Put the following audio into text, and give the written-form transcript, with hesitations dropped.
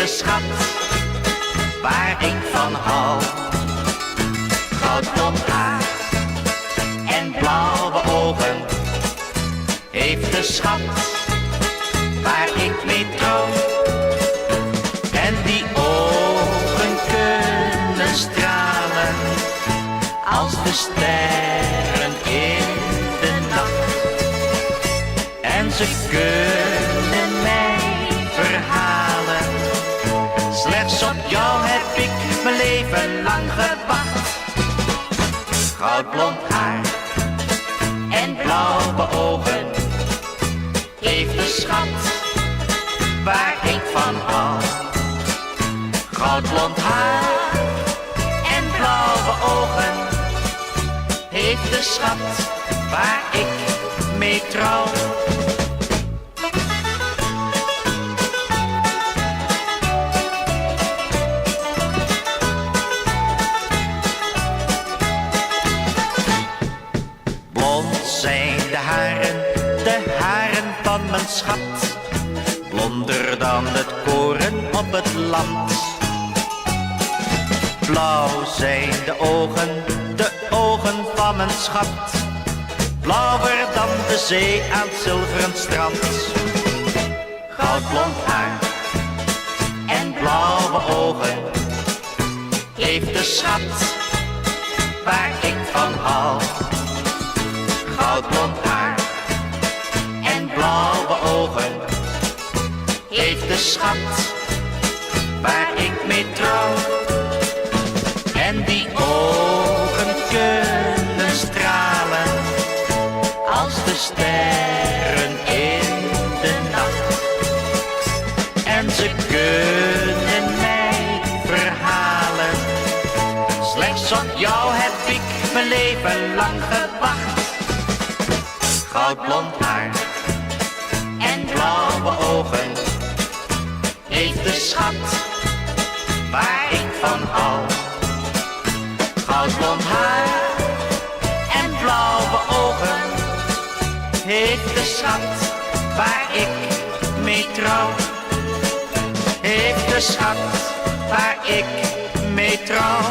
schat waar ik van hou. Goudblond haar en blauwe ogen heeft de schat waar ik mee trouw. En die ogen kunnen stralen als de sterren in de nacht. En ze kunnen mij verhalen, slechts op jou heb ik mijn leven lang gewacht. Goudblond haar en blauwe ogen heeft de schat waar ik van hou. Goudblond haar en blauwe ogen heeft de schat waar ik mee trouw. Blond zijn de haren van mijn schat, blonder dan het koren op het land. Blauw zijn de ogen van mijn schat, blauwer dan de zee aan het zilveren strand. Goudblond haar en blauwe ogen heeft de schat waar ik van hou. Goudblond haar en blauwe ogen heeft de schat waar ik mee trouw. En die ogen kunnen stralen als de sterren in de nacht. En ze kunnen mij verhalen, slechts op jou heb ik mijn leven lang gewacht. Goudblond haar en blauwe ogen heeft de schat waar ik van hou. Goudblond haar en blauwe ogen heeft de schat waar ik mee trouw. Heeft de schat waar ik mee trouw.